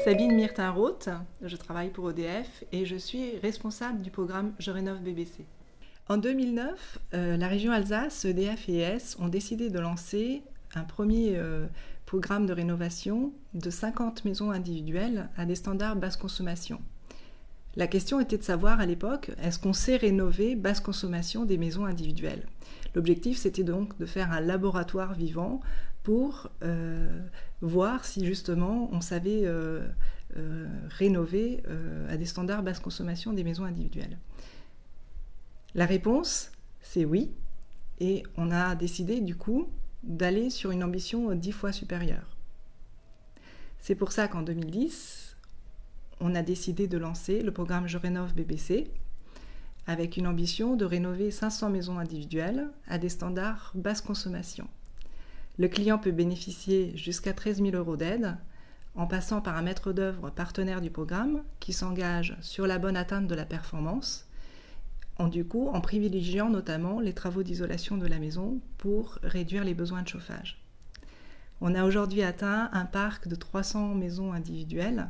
Sabine Myrtin-Roth, je travaille pour EDF et je suis responsable du programme Je rénove BBC. En 2009, la région Alsace, EDF et ES ont décidé de lancer un premier programme de rénovation de 50 maisons individuelles à des standards basse consommation. La question était de savoir à l'époque, est-ce qu'on sait rénover basse consommation des maisons individuelles ? L'objectif, c'était donc de faire un laboratoire vivant pour voir si justement on savait rénover à des standards basse consommation des maisons individuelles. La réponse, c'est oui, et on a décidé du coup d'aller sur une ambition 10 fois supérieure. C'est pour ça qu'en 2010, on a décidé de lancer le programme Je rénove BBC, avec une ambition de rénover 500 maisons individuelles à des standards basse consommation. Le client peut bénéficier jusqu'à 13 000 € d'aide en passant par un maître d'œuvre partenaire du programme qui s'engage sur la bonne atteinte de la performance, en privilégiant notamment les travaux d'isolation de la maison pour réduire les besoins de chauffage. On a aujourd'hui atteint un parc de 300 maisons individuelles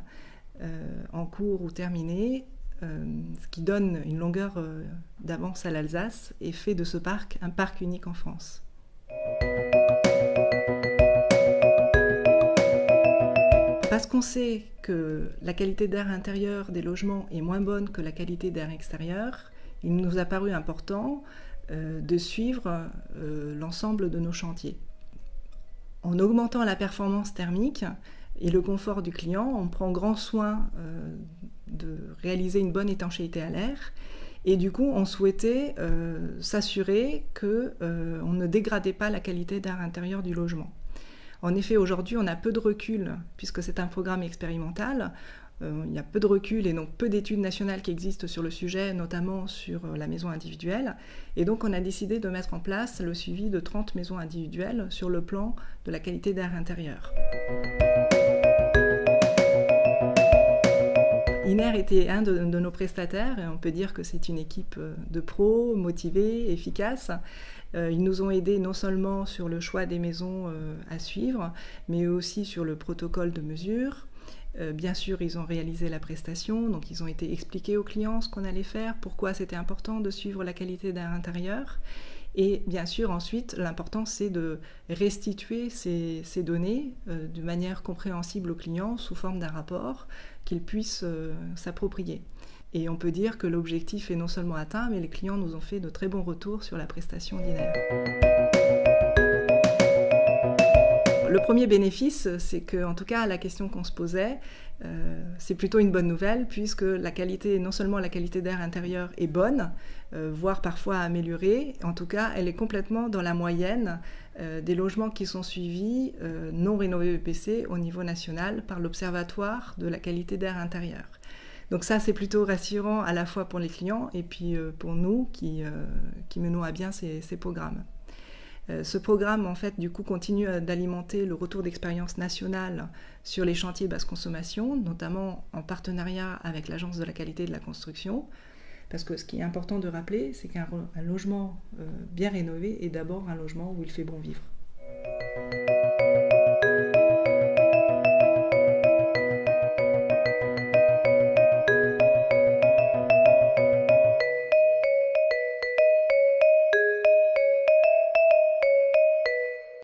en cours ou terminées, ce qui donne une longueur d'avance à l'Alsace et fait de ce parc un parc unique en France. Parce qu'on sait que la qualité d'air intérieur des logements est moins bonne que la qualité d'air extérieur, il nous a paru important de suivre l'ensemble de nos chantiers. En augmentant la performance thermique et le confort du client, on prend grand soin de réaliser une bonne étanchéité à l'air. Et du coup, on souhaitait s'assurer qu'on ne dégradait pas la qualité d'air intérieur du logement. En effet, aujourd'hui, on a peu de recul, puisque c'est un programme expérimental. Il y a peu de recul et donc peu d'études nationales qui existent sur le sujet, notamment sur la maison individuelle. Et donc, on a décidé de mettre en place le suivi de 30 maisons individuelles sur le plan de la qualité d'air intérieur. INER était un de nos prestataires et on peut dire que c'est une équipe de pros, motivés, efficaces. Ils nous ont aidés non seulement sur le choix des maisons à suivre, mais aussi sur le protocole de mesure. Bien sûr, ils ont réalisé la prestation, donc ils ont été expliqués aux clients ce qu'on allait faire, pourquoi c'était important de suivre la qualité d'air intérieur. Et bien sûr, ensuite, l'important, c'est de restituer ces données de manière compréhensible aux clients sous forme d'un rapport qu'ils puissent s'approprier. Et on peut dire que l'objectif est non seulement atteint, mais les clients nous ont fait de très bons retours sur la prestation d'INER. Le premier bénéfice, c'est que, en tout cas, la question qu'on se posait, c'est plutôt une bonne nouvelle, puisque non seulement la qualité d'air intérieur est bonne, voire parfois améliorée, en tout cas, elle est complètement dans la moyenne des logements qui sont suivis non rénovés BPC au niveau national par l'Observatoire de la qualité d'air intérieur. Donc ça, c'est plutôt rassurant à la fois pour les clients et puis pour nous qui menons à bien ces programmes. Ce programme, en fait, du coup, continue d'alimenter le retour d'expérience nationale sur les chantiers basse consommation, notamment en partenariat avec l'Agence de la qualité de la construction. Parce que ce qui est important de rappeler, c'est qu'un logement bien rénové est d'abord un logement où il fait bon vivre.